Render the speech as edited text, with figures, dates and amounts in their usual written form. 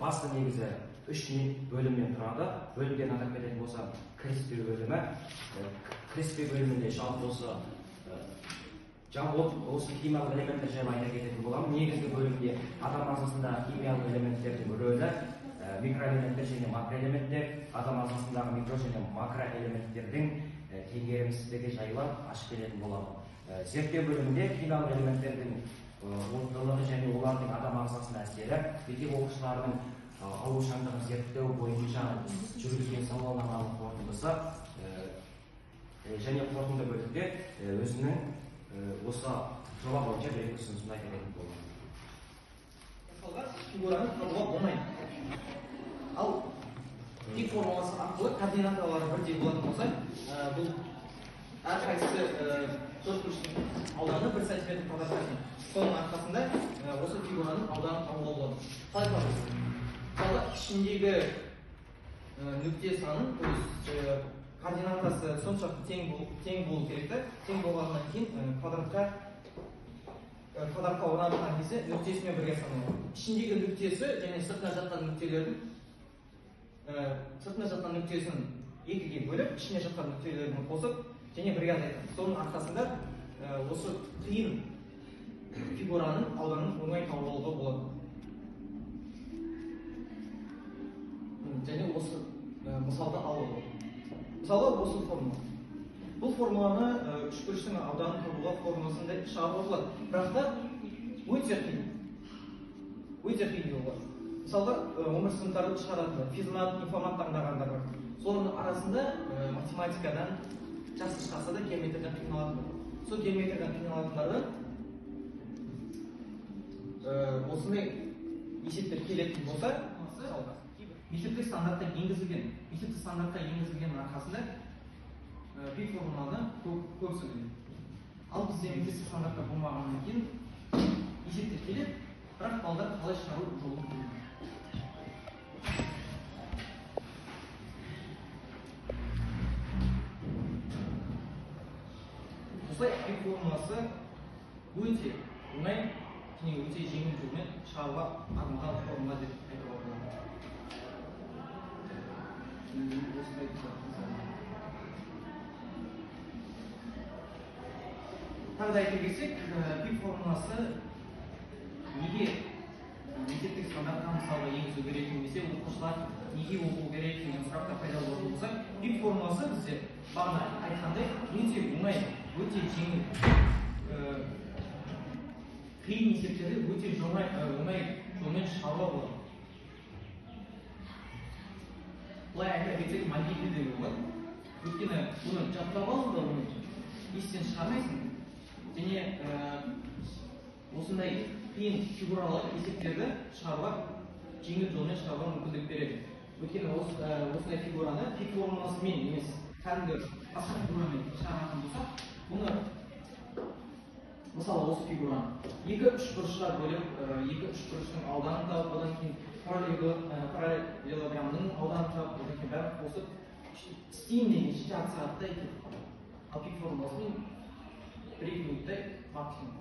басты негізі 3 бөлімнен тұрады. Бөлімден атап кететін болсам, кіріспе бөлімі. Кіріспе бөлімінде жалпы осы химиялық элементтер жайлы айта кететін боламын. Негізгі бөлімде адам ағзасындағы химиялық элементтердің рөлі, микроэлементтер және макроэлементтер, адам ағзасындағы микро және макроэлементтердің теңгерімсіздігі жайлы ашып беретін боламын. Зерттеу бөлімінде химиялық элементтердің орындылығы және олардың адам ағзасына әсері, мектеп оқушыларының аурушаңдығын зерттеу бойынша жүргізген сауалнаманың қорытындысы және қорытынды бөлімде өзінің осы жоба бойынша берген ұсынысын айта кететін боламын. Мысалға, фигураны табуға болмайды. Ал тик формуласы арқылы координаталары бірдей болатын болса, бұл әрқайсысы 4 бұрыштың ауданы 1 сантиметр квадрат. Соның арқасында осы фигураның ауданын табуға болады. Қалай табамыз? Мысалы, ішіндегі нүкте санын, координатасы соншалықты тең болу керек. Тең болғаннан кейін квадратқа орнатылған кезде нүктесімен бірге саналады. Ішіндегі нүктесі және сыртына жатқан нүктесін екіге бөліп, ішіне жатқан нүктелерін қосып және бірге азайтады. Соның арқасында осы қиын фигураның ауданын оңай табуға болады. Және осы мысалды алуға. Мысалы, осы формула. Бұл формуланы үш бұрыштың ауданын табуға формуласында шығаруға болады. Бірақ та өте қиын. Өте қиын болады. Мысалға, 11 сыныптарды шығарады, физмат, информат таңдағандар бар. Солардың арасында математикадан жақсы шықса да геометриядан қиналатын бар. Сол геометриядан қиналатындарды осындай есептер келетін болса, мектептік стандартқа енгізілген арқасында пик формуланы көп сөйлейді. Ал бізде мектептік стандартта болмағаннан кейін есептер келеді, бірақ балдар қалай шығару жолын білмейді. Осылай пик формуласы өте оңай және өте жеңіл жолмен шығаруға арналған формула деп айтуға болады. Тағы да айта кетсек, пик формуласы неге мектептік стандартқа мысалға енгізу керек немесе оқушылар неге оқу керек деген сұрақтар пайда болатын болса, пик формуласы бізде бағана айтқандай өте оңай, өте жеңіл, қиын есептерді өте оңай жолмен шығаруға болады. Бұлай айта кетсек, мобильді де болады. Өйткені оны жаттап алуға естен шығармайсың. Және осындай қиын фигуралы есептерді шығаруға, жеңіл жолмен шығаруға мүмкіндік береді. Өйткені осындай фигураны пик формуласымен емес, кәдімгі басқа фигурамен шығаратын болсақ, бұны мысалы осы фигураны 2-3 бұрышқа бөліп, 2-3 бұрыштың ауданын тауып, одан кейін параллелограммның ауданын тауып, одан кейін бәрін қосып істейін деген жарты сағаттай кетіп қалады. Ал пик формуласымен 1-2 минуттай максимум.